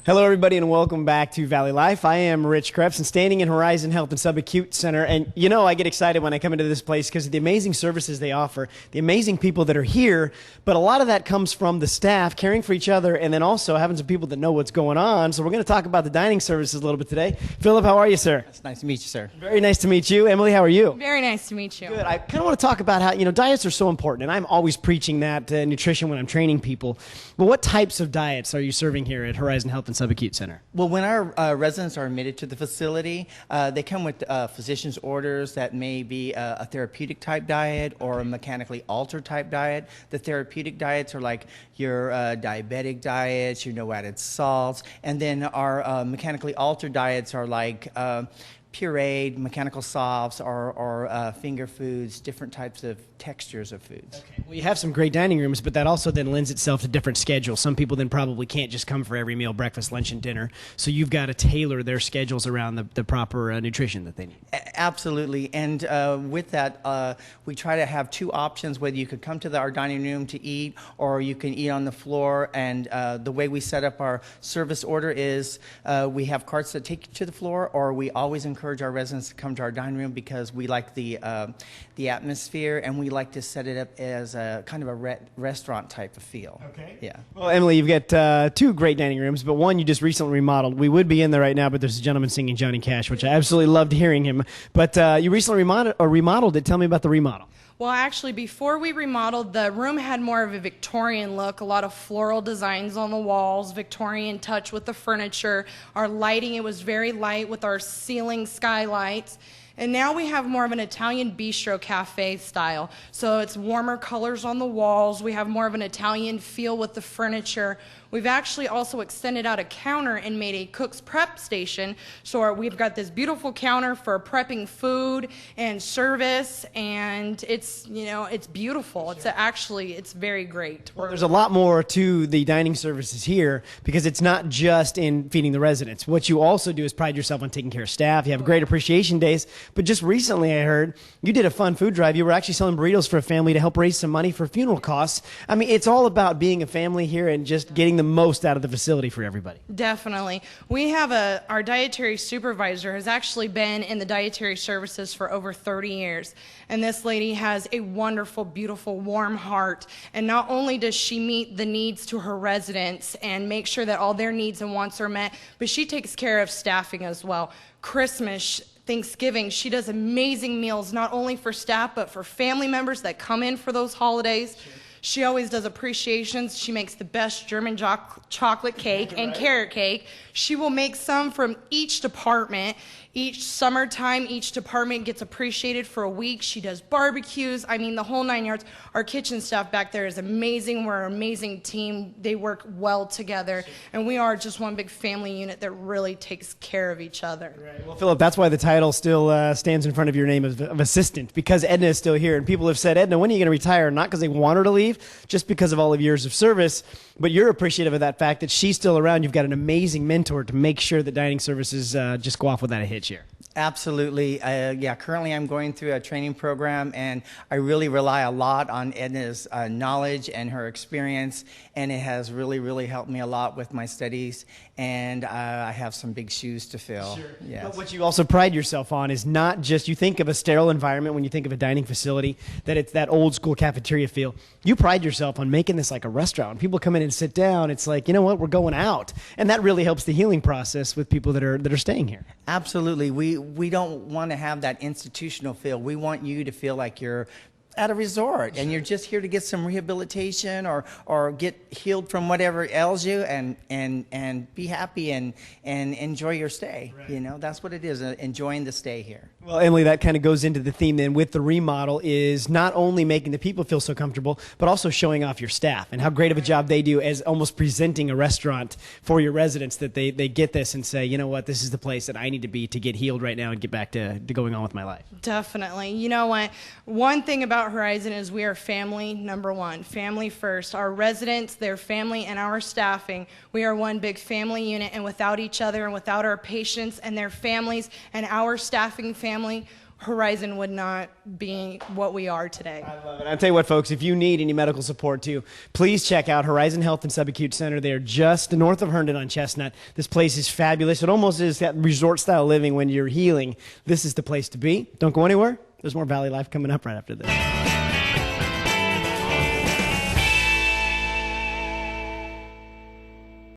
Hello, everybody, and welcome back to Valley Life. I am Rich Krebs, and standing in Horizon Health and Subacute Center. And you know, I get excited when I come into this place because of the amazing services they offer, the amazing people that are here. But a lot of that comes from the staff caring for each other, and then also having some people that know what's going on. So we're going to talk about the dining services a little bit today. Philip, how are you, sir? It's nice to meet you, sir. Very nice to meet you. Emily, how are you? Very nice to meet you. Good. I kind of want to talk about how, diets are so important, and I'm always preaching that nutrition when I'm training people. But what types of diets are you serving here at Horizon Health and Subacute Center? Well, when our residents are admitted to the facility, they come with physician's orders that may be a therapeutic type diet or a mechanically altered type diet. The therapeutic diets are like your diabetic diets, your no added salts, and then our mechanically altered diets are like pureed, mechanical softs, or finger foods, different types of textures of foods. Okay. Well, you have some great dining rooms, but that also then lends itself to different schedules. Some people then probably can't just come for every meal, breakfast, lunch, and dinner. So you've got to tailor their schedules around the proper nutrition that they need. Absolutely. And with that, we try to have two options, whether you could come to our dining room to eat or you can eat on the floor. And the way we set up our service order is we have carts that take you to the floor, or we always encourage our residents to come to our dining room because we like the atmosphere, and we like to set it up as a kind of a restaurant type of feel. Okay. Yeah. Well, Emily, you've got two great dining rooms, but one you just recently remodeled. We would be in there right now, but there's a gentleman singing Johnny Cash, which I absolutely loved hearing him. But you recently remodeled it. Tell me about the remodel. Well, actually, before we remodeled, the room had more of a Victorian look, a lot of floral designs on the walls, Victorian touch with the furniture. Our lighting, it was very light with our ceiling skylights. And now we have more of an Italian bistro cafe style. So it's warmer colors on the walls. We have more of an Italian feel with the furniture. We've actually also extended out a counter and made a cook's prep station. So we've got this beautiful counter for prepping food and service, and it's beautiful. It's very great. Well, there's a lot more to the dining services here because it's not just in feeding the residents. What you also do is pride yourself on taking care of staff. You have great appreciation days. But just recently I heard you did a fun food drive. You were actually selling burritos for a family to help raise some money for funeral costs. I mean, it's all about being a family here and just getting the most out of the facility for everybody. Definitely. We have our dietary supervisor has actually been in the dietary services for over 30 years. And this lady has a wonderful, beautiful, warm heart. And not only does she meet the needs to her residents and make sure that all their needs and wants are met, but she takes care of staffing as well. Christmas, Thanksgiving, she does amazing meals, not only for staff, but for family members that come in for those holidays. Sure. She always does appreciations. She makes the best German chocolate cake and carrot cake. She will make some from each department. Each summertime, each department gets appreciated for a week. She does barbecues. I mean, the whole 9 yards. Our kitchen staff back there is amazing. We're an amazing team. They work well together. And we are just one big family unit that really takes care of each other. Right. Well, Philip, that's why the title still stands in front of your name of assistant, because Edna is still here. And people have said, Edna, when are you going to retire? Not because they want her to leave, just because of all of years of service. But you're appreciative of that fact that she's still around. You've got an amazing mentor to make sure that dining services just go off without a hitch here. Absolutely. Currently I'm going through a training program, and I really rely a lot on Edna's knowledge and her experience, and it has really, really helped me a lot with my studies, and I have some big shoes to fill. Sure. Yes. But what you also pride yourself on is not just, you think of a sterile environment when you think of a dining facility, that it's that old school cafeteria feel. You pride yourself on making this like a restaurant. When people come in and sit down, it's like, you know what, we're going out. And that really helps the healing process with people that are staying here. Absolutely. We don't want to have that institutional feel. We want you to feel like you're at a resort and you're just here to get some rehabilitation or get healed from whatever ails you and be happy and enjoy your stay. Right. That's what it is, enjoying the stay here. Well, Emily, that kind of goes into the theme then with the remodel, is not only making the people feel so comfortable, but also showing off your staff and how great of a job they do as almost presenting a restaurant for your residents, that they get this and say, you know what, this is the place that I need to be to get healed right now and get back to going on with my life. Definitely. You know what? One thing about Horizon is we are family, number one. Family first. Our residents, their family, and our staffing. We are one big family unit, and without each other and without our patients and their families and our staffing family, Horizon would not be what we are today. I love it. I'll tell you what, folks, if you need any medical support too, please check out Horizon Health and Subacute Center. They're just north of Herndon on Chestnut. This place is fabulous. It almost is that resort-style living when you're healing. This is the place to be. Don't go anywhere. There's more Valley Life coming up right after this.